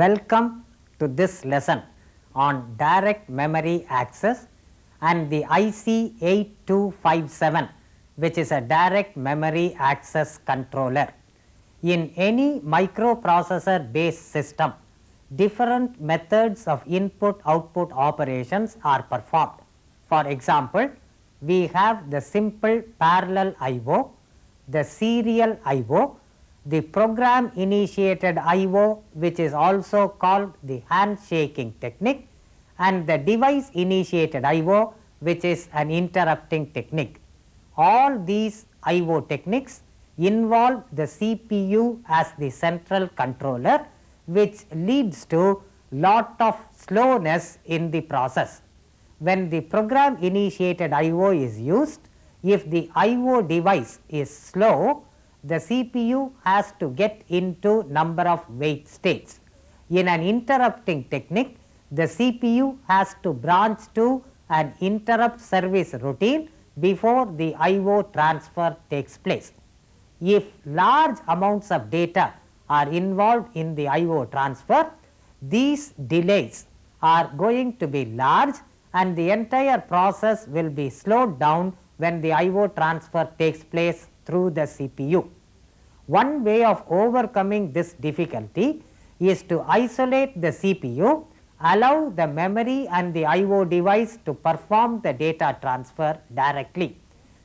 Welcome to this lesson on direct memory access and the IC 8257, which is a direct memory access controller. In any microprocessor based system, different methods of input-output operations are performed. For example, we have the simple parallel I/O, the serial I/O, the program initiated I/O, which is also called the handshaking technique, and the device initiated I/O, which is an interrupting technique. All these I/O techniques involve the CPU as the central controller, which leads to lot of slowness in the process. When the program initiated I/O is used, if the I/O device is slow, the CPU has to get into number of wait states. In an interrupting technique, the CPU has to branch to an interrupt service routine before the I/O transfer takes place. If large amounts of data are involved in the I/O transfer, these delays are going to be large and the entire process will be slowed down when the I/O transfer takes place through the CPU. One way of overcoming this difficulty is to isolate the CPU, allow the memory and the I/O device to perform the data transfer directly.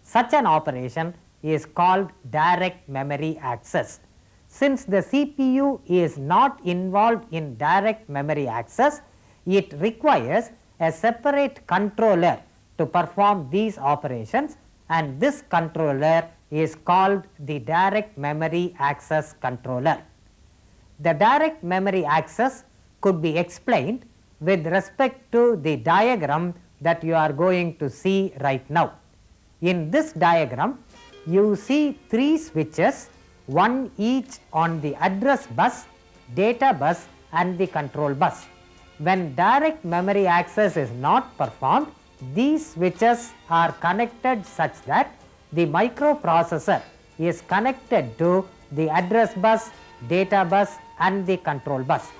Such an operation is called direct memory access. Since the CPU is not involved in direct memory access, it requires a separate controller to perform these operations, and this controller is called the direct memory access controller. The direct memory access could be explained with respect to the diagram that you are going to see right now. In this diagram, you see three switches, one each on the address bus, data bus and the control bus. When direct memory access is not performed, these switches are connected such that the microprocessor is connected to the address bus, data bus and the control bus.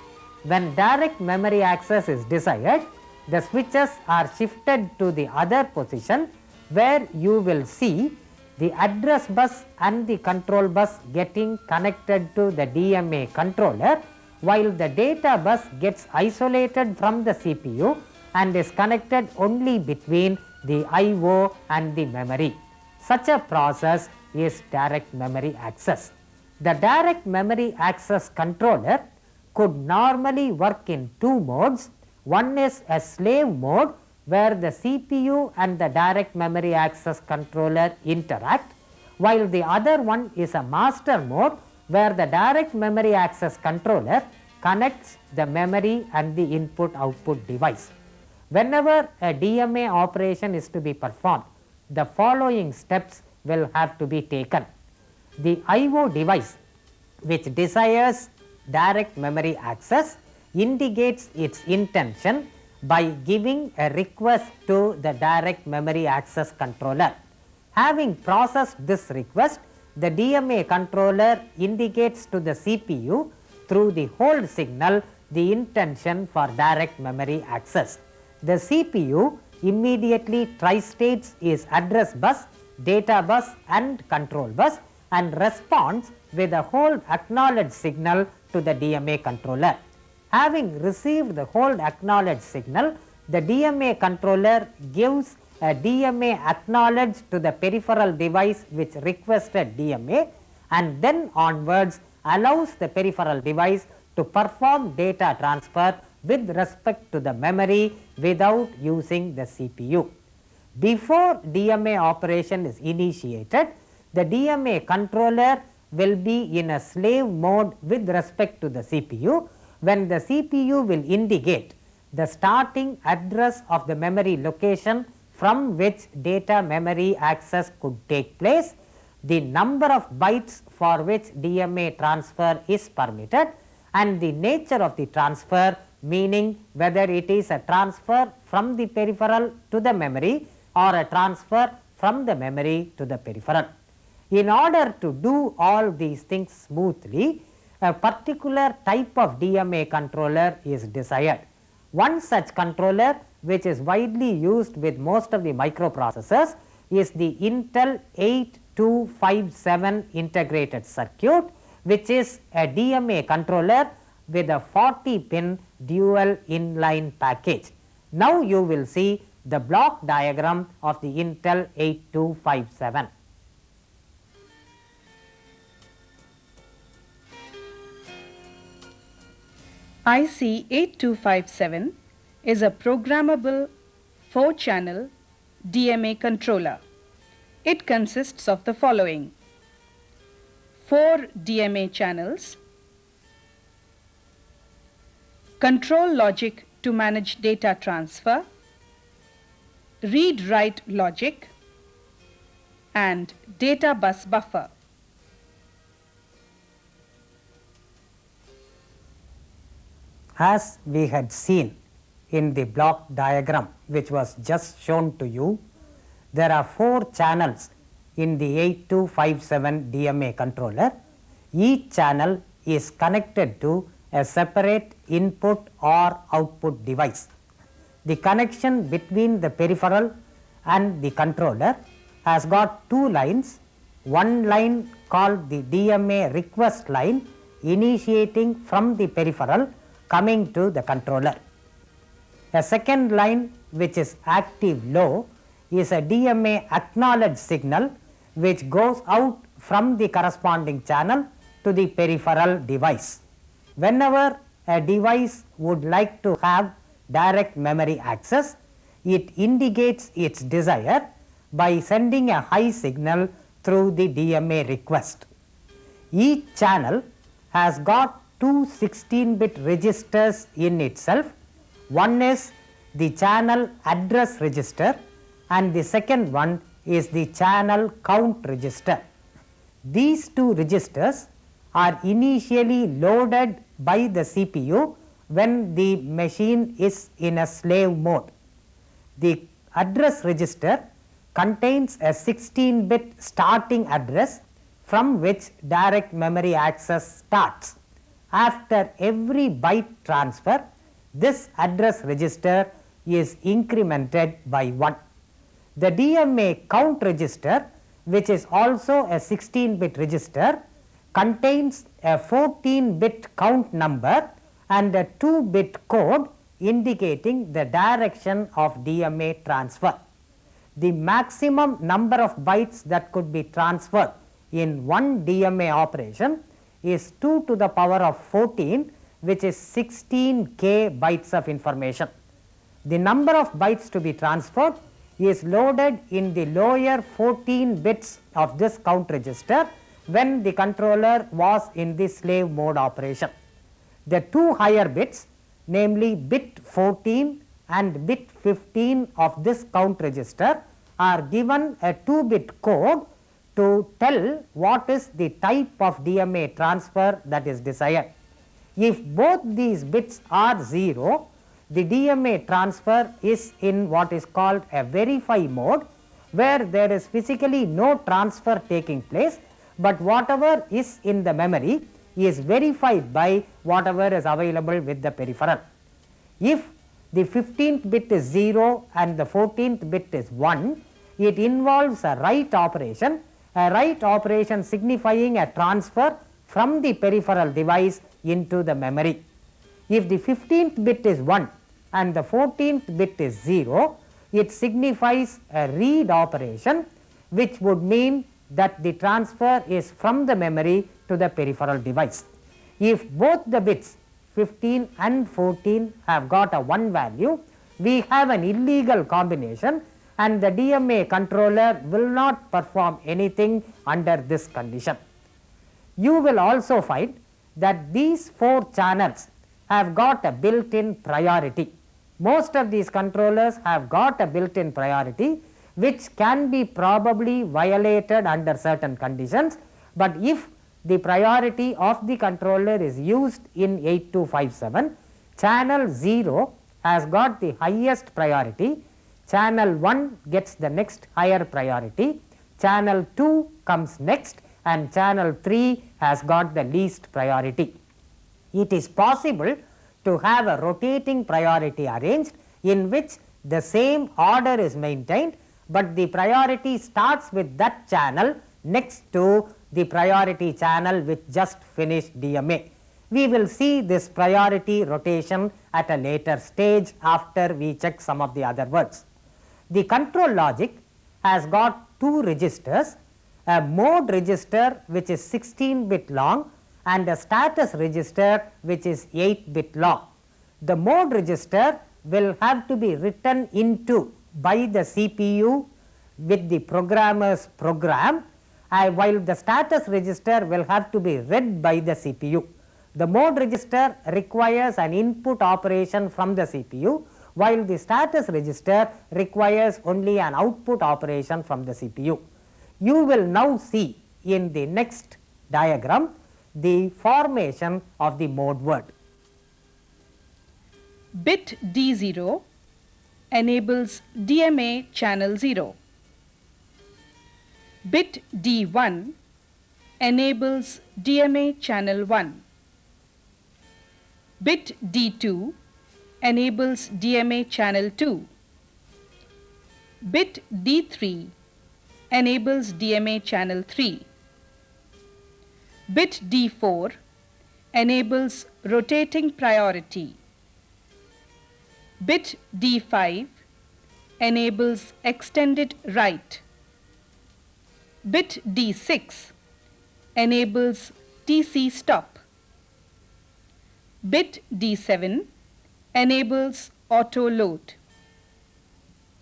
When direct memory access is desired, the switches are shifted to the other position where you will see the address bus and the control bus getting connected to the DMA controller, while the data bus gets isolated from the CPU and is connected only between the I/O and the memory. Such a process is direct memory access. The direct memory access controller could normally work in two modes. One is a slave mode where the CPU and the direct memory access controller interact, while the other one is a master mode where the direct memory access controller connects the memory and the input-output device. Whenever a DMA operation is to be performed, the following steps will have to be taken. The I/O device which desires direct memory access indicates its intention by giving a request to the direct memory access controller. Having processed this request, the DMA controller indicates to the CPU through the hold signal the intention for direct memory access. The CPU immediately tristates its address bus, data bus and control bus and responds with a hold acknowledge signal to the DMA controller. Having received the hold acknowledge signal, the DMA controller gives a DMA acknowledge to the peripheral device which requested DMA, and then onwards allows the peripheral device to perform data transfer with respect to the memory without using the CPU. Before DMA operation is initiated, the DMA controller will be in a slave mode with respect to the CPU, when the CPU will indicate the starting address of the memory location from which data memory access could take place, the number of bytes for which DMA transfer is permitted and the nature of the transfer, meaning whether it is a transfer from the peripheral to the memory or a transfer from the memory to the peripheral. In order to do all these things smoothly, a particular type of DMA controller is desired. One such controller which is widely used with most of the microprocessors is the Intel 8257 integrated circuit, which is a DMA controller with a 40-pin dual inline package. Now you will see the block diagram of the Intel 8257. IC 8257 is a programmable 4-channel DMA controller. It consists of the following: 4 DMA channels, control logic to manage data transfer, read-write logic, and data bus buffer. As we had seen in the block diagram which was just shown to you, there are 4 channels in the 8257 DMA controller. Each channel is connected to a separate input or output device. The connection between the peripheral and the controller has got 2 lines, one line called the DMA request line initiating from the peripheral coming to the controller. A second line, which is active low, is a DMA acknowledge signal which goes out from the corresponding channel to the peripheral device. Whenever a device would like to have direct memory access, it indicates its desire by sending a high signal through the DMA request. Each channel has got 2 16-bit registers in itself. One is the channel address register and the second one is the channel count register. These 2 registers are initially loaded by the CPU when the machine is in a slave mode. The address register contains a 16-bit starting address from which direct memory access starts. After every byte transfer, this address register is incremented by 1. The DMA count register, which is also a 16-bit register, contains a 14-bit count number and a 2-bit code indicating the direction of DMA transfer. The maximum number of bytes that could be transferred in one DMA operation is 2 to the power of 14, which is 16k bytes of information. The number of bytes to be transferred is loaded in the lower 14 bits of this count register when the controller was in the slave mode operation. The 2 higher bits, namely bit 14 and bit 15 of this count register, are given a 2-bit code to tell what is the type of DMA transfer that is desired. If both these bits are 0, the DMA transfer is in what is called a verify mode, where there is physically no transfer taking place, but whatever is in the memory is verified by whatever is available with the peripheral. If the 15th bit is 0 and the 14th bit is 1, it involves a write operation, signifying a transfer from the peripheral device into the memory. If the 15th bit is 1 and the 14th bit is 0, it signifies a read operation, which would mean that the transfer is from the memory to the peripheral device. If both the bits 15 and 14 have got a 1 value, we have an illegal combination and the DMA controller will not perform anything under this condition. You will also find that these 4 channels have got a built-in priority. Most of these controllers have got a built-in priority which can be probably violated under certain conditions, but if the priority of the controller is used in 8257, channel 0 has got the highest priority, channel 1 gets the next higher priority, channel 2 comes next and channel 3 has got the least priority. It is possible to have a rotating priority arranged in which the same order is maintained, but the priority starts with that channel next to the priority channel which just finished DMA. We will see this priority rotation at a later stage after we check some of the other words. The control logic has got two registers, a mode register which is 16-bit long and a status register which is 8-bit long. The mode register will have to be written into by the CPU with the programmer's program, while the status register will have to be read by the CPU. The mode register requires an input operation from the CPU, while the status register requires only an output operation from the CPU. You will now see in the next diagram the formation of the mode word. Bit D0 enables DMA channel 0. Bit D1 enables DMA channel 1. Bit D2 enables DMA channel 2. Bit D3 enables DMA channel 3. Bit D4 enables rotating priority. Bit D5 enables extended write. Bit D6 enables TC stop. Bit D7 enables auto load.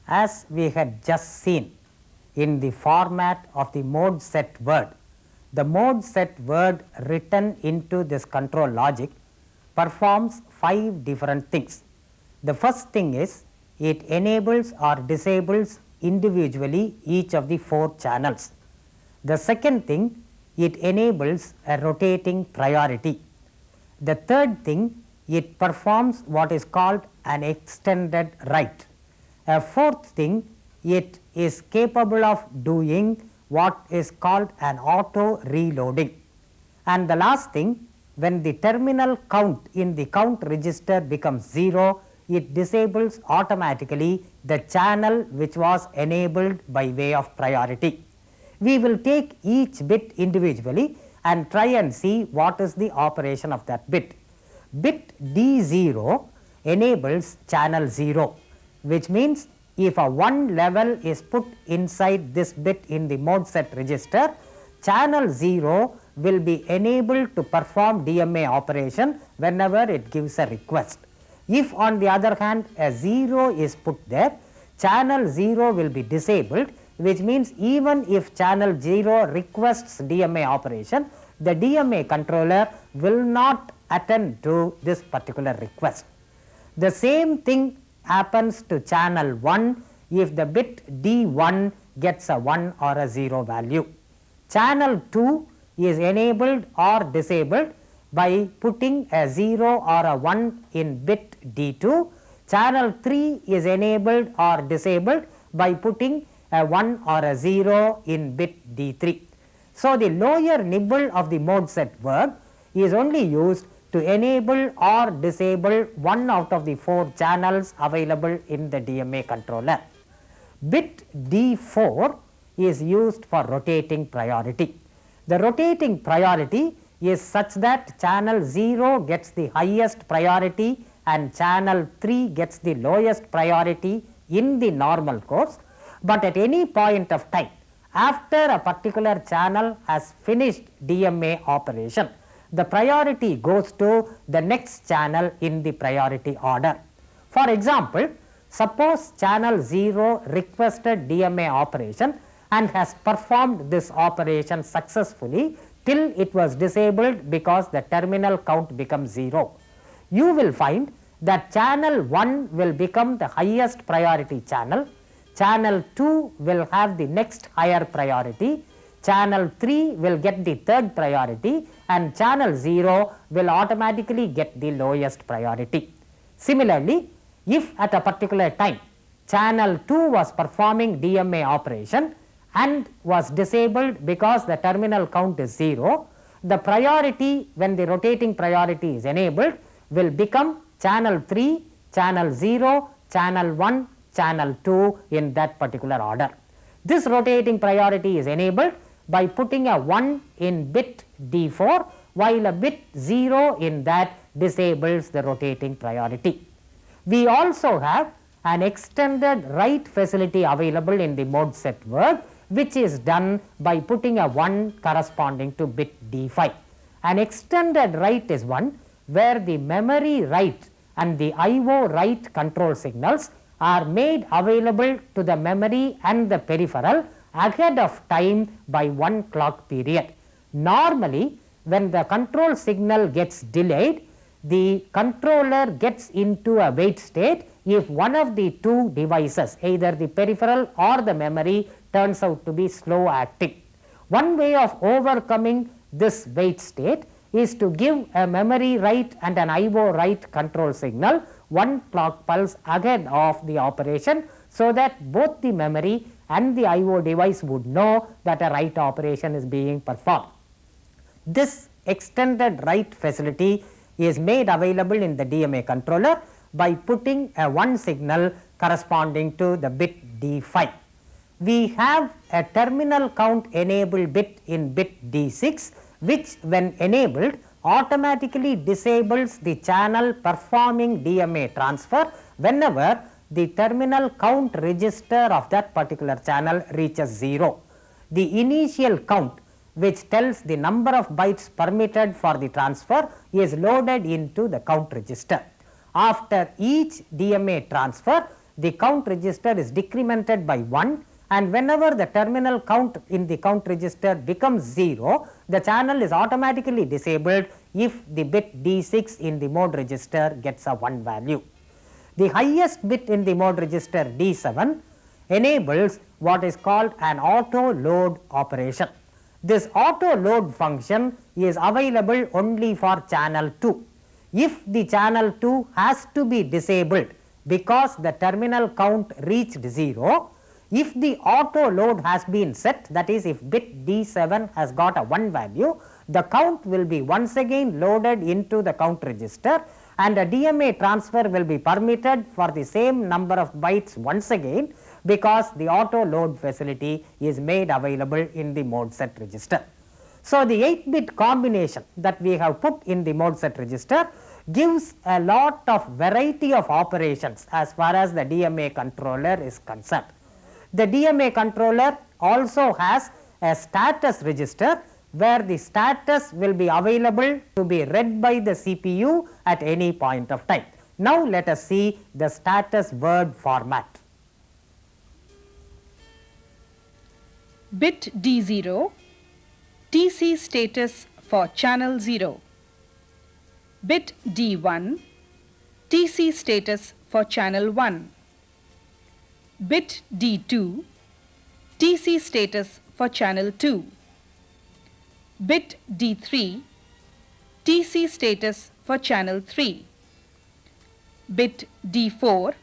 As we had just seen in the format of the mode set word, the mode set word written into this control logic performs 5 different things. The first thing is it enables or disables individually each of the 4 channels. The second thing, it enables a rotating priority. The third thing, it performs what is called an extended write. A fourth thing, it is capable of doing what is called an auto reloading. And the last thing, when the terminal count in the count register becomes 0, it disables automatically the channel which was enabled by way of priority. We will take each bit individually and try and see what is the operation of that bit. Bit D0 enables channel 0, which means if a 1 level is put inside this bit in the mode set register, channel 0 will be enabled to perform DMA operation whenever it gives a request. If on the other hand a 0 is put there, channel 0 will be disabled, which means even if channel 0 requests DMA operation, the DMA controller will not attend to this particular request. The same thing happens to channel 1 if the bit D1 gets a 1 or a 0 value. Channel 2 is enabled or disabled by putting a 0 or a 1 in bit D2. Channel 3 is enabled or disabled by putting a 1 or a 0 in bit D3. So, the lower nibble of the mode set word is only used to enable or disable one out of the 4 channels available in the DMA controller. Bit D4 is used for rotating priority. The rotating priority is such that channel 0 gets the highest priority and channel 3 gets the lowest priority in the normal course, but at any point of time after a particular channel has finished DMA operation, the priority goes to the next channel in the priority order. For example, suppose channel 0 requested DMA operation and has performed this operation successfully till it was disabled because the terminal count becomes 0. You will find that channel 1 will become the highest priority channel, channel 2 will have the next higher priority, channel 3 will get the third priority, and channel 0 will automatically get the lowest priority. Similarly, if at a particular time channel 2 was performing DMA operation and was disabled because the terminal count is 0, the priority when the rotating priority is enabled will become channel 3, channel 0, channel 1, channel 2 in that particular order. This rotating priority is enabled by putting a 1 in bit D4, while a bit 0 in that disables the rotating priority. We also have an extended write facility available in the mode set word, which is done by putting a 1 corresponding to bit D5. An extended write is one where the memory write and the IO write control signals are made available to the memory and the peripheral ahead of time by 1 clock period. Normally, when the control signal gets delayed, the controller gets into a wait state if one of the two devices, either the peripheral or the memory, turns out to be slow acting. One way of overcoming this wait state is to give a memory write and an IO write control signal 1 clock pulse ahead of the operation, so that both the memory and the IO device would know that a write operation is being performed. This extended write facility is made available in the DMA controller by putting a 1 signal corresponding to the bit D5. We have a terminal count enable bit in bit D6, which when enabled automatically disables the channel performing DMA transfer whenever the terminal count register of that particular channel reaches 0. The initial count, which tells the number of bytes permitted for the transfer, is loaded into the count register. After each DMA transfer, the count register is decremented by 1, and whenever the terminal count in the count register becomes 0, the channel is automatically disabled if the bit D6 in the mode register gets a 1 value. The highest bit in the mode register D7 enables what is called an auto load operation. This auto load function is available only for channel 2. If the channel 2 has to be disabled because the terminal count reached 0, if the auto load has been set, that is, if bit D7 has got a 1 value, the count will be once again loaded into the count register, and a DMA transfer will be permitted for the same number of bytes once again, because the auto load facility is made available in the mode set register. So, the 8-bit combination that we have put in the mode set register gives a lot of variety of operations as far as the DMA controller is concerned. The DMA controller also has a status register where the status will be available to be read by the CPU at any point of time. Now, let us see the status word format. Bit D0, TC status for channel 0. Bit D1, TC status for channel 1. Bit D2, TC status for channel 2. Bit D3, TC status for channel 3. Bit D4,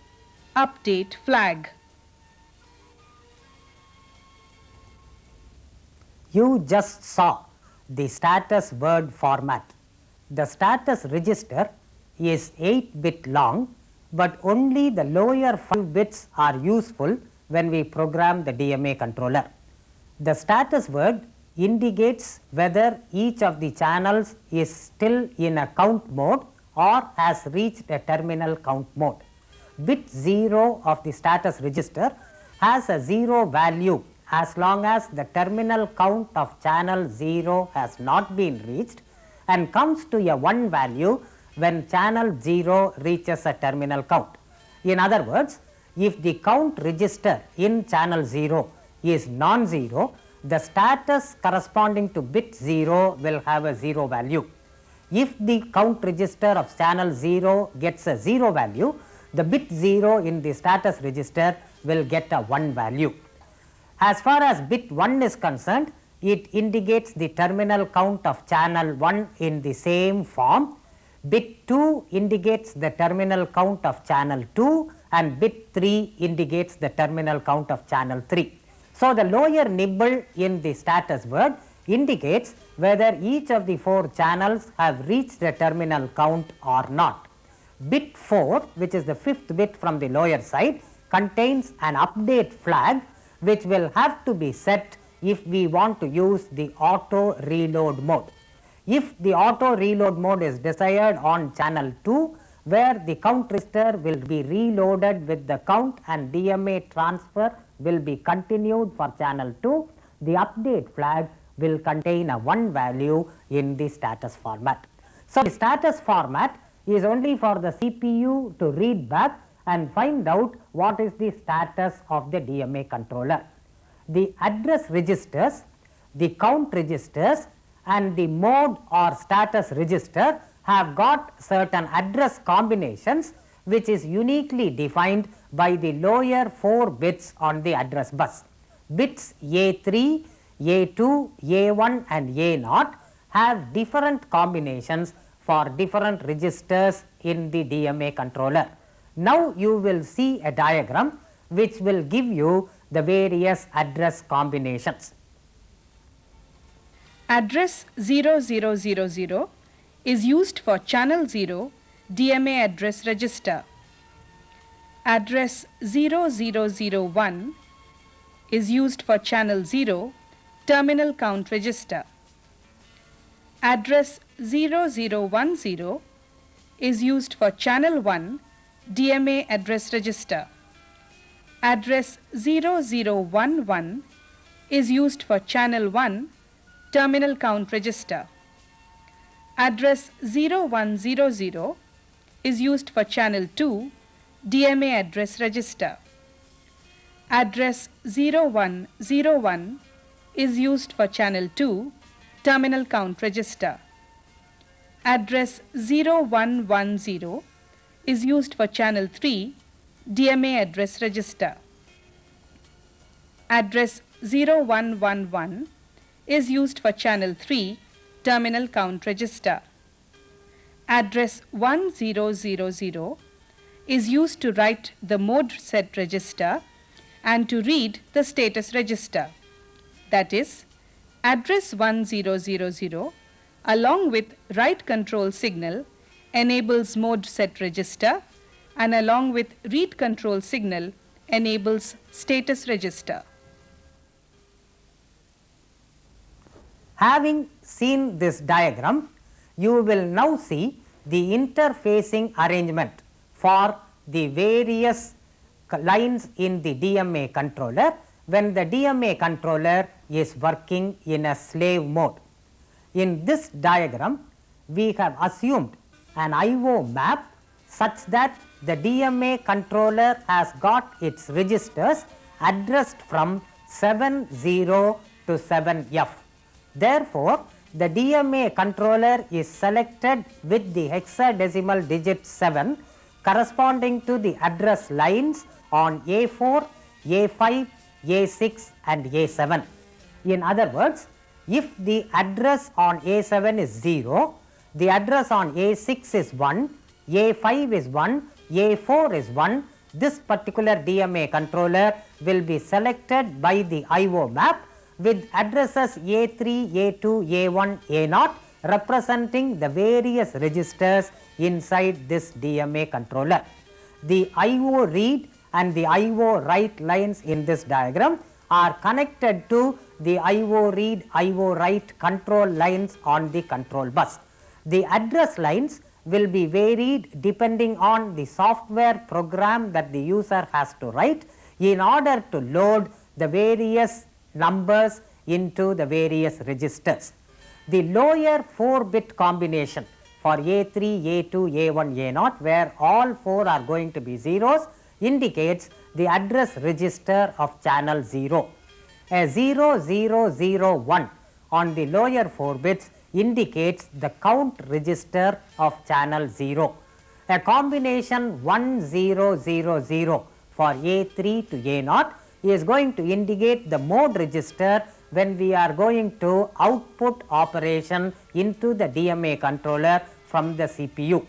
update flag. You just saw the status word format. The status register is 8-bit long, but only the lower 5 bits are useful when we program the DMA controller. The status word indicates whether each of the channels is still in a count mode or has reached a terminal count mode. Bit 0 of the status register has a 0 value as long as the terminal count of channel 0 has not been reached, and comes to a 1 value when channel 0 reaches a terminal count. In other words, if the count register in channel 0 is non-zero, the status corresponding to bit 0 will have a 0 value. If the count register of channel 0 gets a 0 value, the bit 0 in the status register will get a 1 value. As far as bit 1 is concerned, it indicates the terminal count of channel 1 in the same form. Bit 2 indicates the terminal count of channel 2, and bit 3 indicates the terminal count of channel 3. So, the lower nibble in the status word indicates whether each of the 4 channels have reached the terminal count or not. Bit 4, which is the 5th bit from the lower side, contains an update flag which will have to be set if we want to use the auto reload mode. If the auto reload mode is desired on channel 2, where the count register will be reloaded with the count and DMA transfer will be continued for channel 2, the update flag will contain a 1 value in the status format. So, the status format is only for the CPU to read back and find out what is the status of the DMA controller. The address registers, the count registers and the mode or status register have got certain address combinations which is uniquely defined by the lower 4 bits on the address bus. Bits A3, A2, A1 and A0 have different combinations for different registers in the DMA controller. Now, you will see a diagram which will give you the various address combinations. Address 0000 is used for channel 0 DMA address register. Address 0001 is used for channel 0 terminal count register. Address 0010 is used for channel 1 DMA address register. Address 0011 is used for channel 1 terminal count register. Address 0100 is used for channel 2 DMA address register. Address 0101 is used for channel 2 terminal count register. Address 0110 is used for channel 3 DMA address register. Address 0111 is used for channel 3 terminal count register. Address 1000 is used to write the mode set register and to read the status register. That is, address 1000 along with write control signal enables mode set register and along with read control signal enables status register. Having seen this diagram, you will now see the interfacing arrangement for the various lines in the DMA controller when the DMA controller is working in a slave mode. In this diagram, we have assumed an IO map such that the DMA controller has got its registers addressed from 70 to 7F. Therefore, the DMA controller is selected with the hexadecimal digit 7 corresponding to the address lines on A4, A5, A6 and A7. In other words, if the address on A7 is 0, the address on A6 is 1, A5 is 1, A4 is 1, this particular DMA controller will be selected by the IO map with addresses A3, A2, A1, A0 representing the various registers inside this DMA controller. The IO read and the IO write lines in this diagram are connected to the IO read, IO write control lines on the control bus. The address lines will be varied depending on the software program that the user has to write in order to load the various numbers into the various registers. The lower 4-bit combination for A3, A2, A1, A0 where all 4 are going to be zeros indicates the address register of channel 0. A 0001 on the lower 4 bits indicates the count register of channel 0. A combination 1000 for A3 to A0 is going to indicate the mode register when we are going to output operation into the DMA controller from the CPU.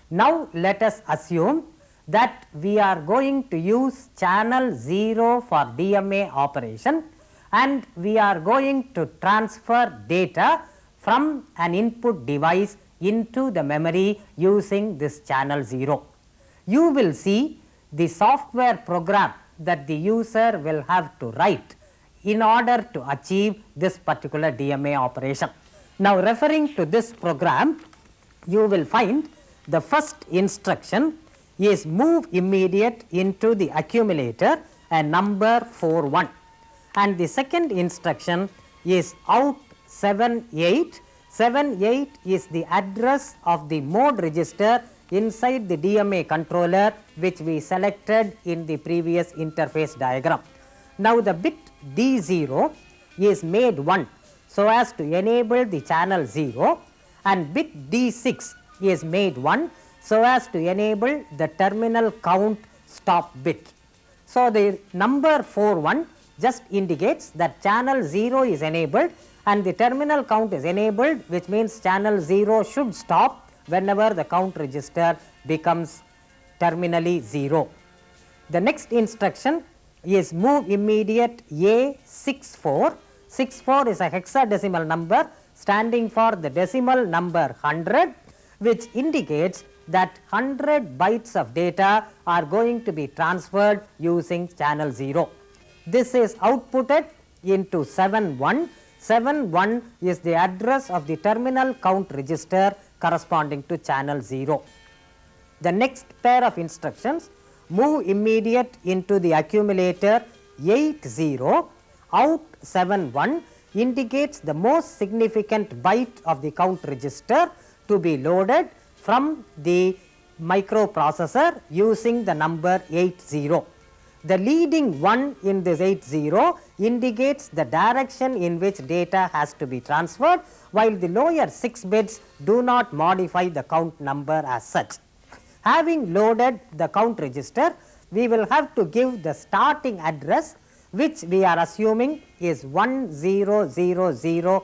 Now, let us assume that we are going to use channel 0 for DMA operation, and we are going to transfer data from an input device into the memory using this channel 0. You will see the software program that the user will have to write in order to achieve this particular DMA operation. Now, referring to this program, you will find the first instruction is move immediate into the accumulator and number 41, and the second instruction is out 78. 78 is the address of the mode register inside the DMA controller which we selected in the previous interface diagram. Now, the bit D0 is made 1 so as to enable the channel 0, and bit D6 is made 1 so as to enable the terminal count stop bit. So, the number 41 just indicates that channel 0 is enabled and the terminal count is enabled, which means channel 0 should stop whenever the count register becomes terminally 0. The next instruction is move immediate A64. 64 is a hexadecimal number standing for the decimal number 100, which indicates that 100 bytes of data are going to be transferred using channel 0. This is outputted into 71. 71 is the address of the terminal count register corresponding to channel 0. The next pair of instructions, move immediate into the accumulator 80, out 71 indicates the most significant byte of the count register to be loaded from the microprocessor using the number 80. The leading 1 in this 80 indicates the direction in which data has to be transferred, while the lower 6 bits do not modify the count number as such. Having loaded the count register, we will have to give the starting address, which we are assuming is 1000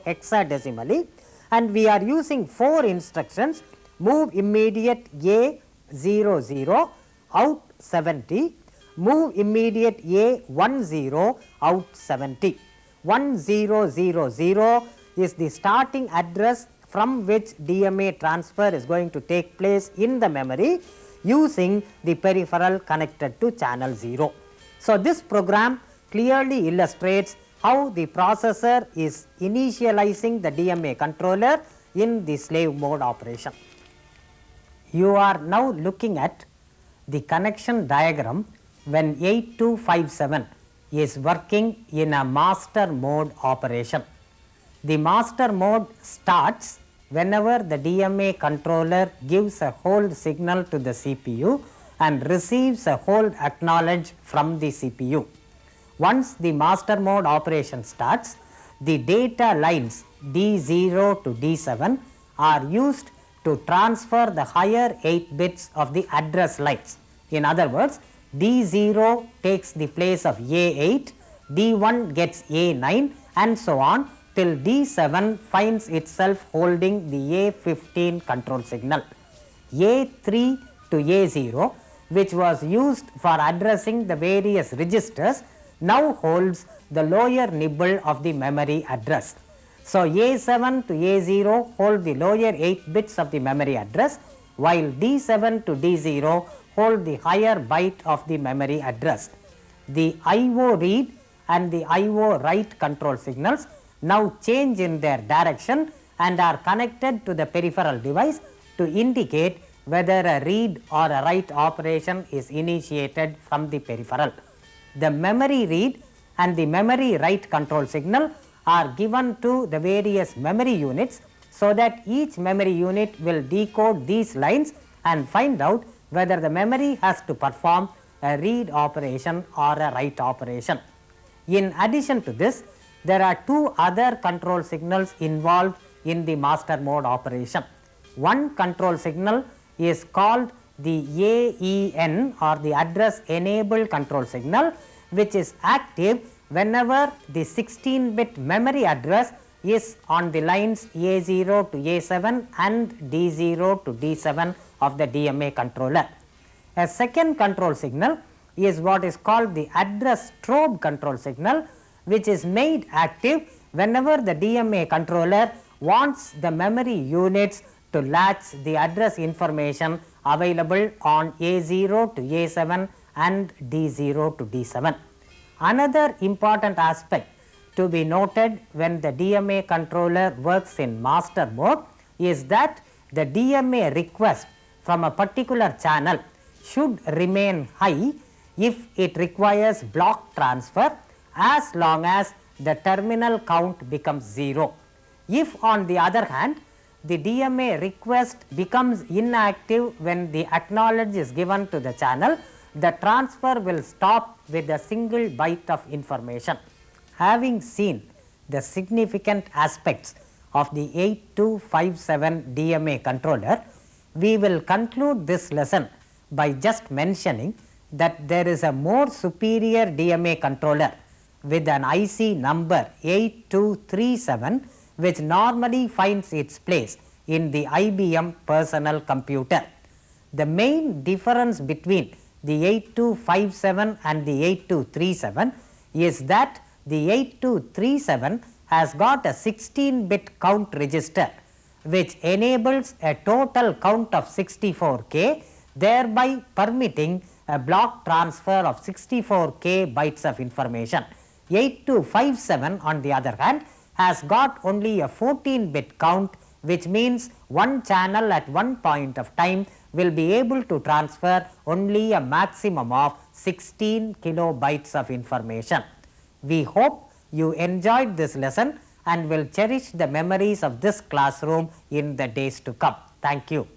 hexadecimally, and we are using 4 instructions: move immediate A00, out 70, move immediate A10, out 70. 1000 is the starting address from which DMA transfer is going to take place in the memory using the peripheral connected to channel 0. So, this program clearly illustrates how the processor is initializing the DMA controller in the slave mode operation. You are now looking at the connection diagram when 8257 is working in a master mode operation. The master mode starts whenever the DMA controller gives a hold signal to the CPU and receives a hold acknowledge from the CPU. Once the master mode operation starts, the data lines D0 to D7 are used to transfer the higher 8 bits of the address lines. In other words, D0 takes the place of A8, D1 gets A9 and so on till D7 finds itself holding the A15 control signal. A3 to A0, which was used for addressing the various registers, now holds the lower nibble of the memory address. So, A7 to A0 hold the lower 8 bits of the memory address, while D7 to D0 hold the higher byte of the memory address. The IO read and the IO write control signals now change in their direction and are connected to the peripheral device to indicate whether a read or a write operation is initiated from the peripheral. The memory read and the memory write control signal are given to the various memory units, so that each memory unit will decode these lines and find out whether the memory has to perform a read operation or a write operation. In addition to this, there are 2 other control signals involved in the master mode operation. One control signal is called the AEN or the address enable control signal, which is active whenever the 16-bit memory address is on the lines A0 to A7 and D0 to D7 of the DMA controller. A second control signal is what is called the address strobe control signal, which is made active whenever the DMA controller wants the memory units to latch the address information available on A0 to A7 and D0 to D7. Another important aspect to be noted when the DMA controller works in master mode is that the DMA request from a particular channel should remain high if it requires block transfer as long as the terminal count becomes 0. If on the other hand the DMA request becomes inactive when the acknowledge is given to the channel, the transfer will stop with a single byte of information. Having seen the significant aspects of the 8257 DMA controller, we will conclude this lesson by just mentioning that there is a more superior DMA controller with an IC number 8237, which normally finds its place in the IBM personal computer. The main difference between the 8257 and the 8237 is that the 8237 has got a 16-bit count register, which enables a total count of 64K, thereby permitting a block transfer of 64K bytes of information. 8257 on the other hand has got only a 14-bit count, which means one channel at one point of time will be able to transfer only a maximum of 16 kilobytes of information. We hope you enjoyed this lesson and will cherish the memories of this classroom in the days to come. Thank you.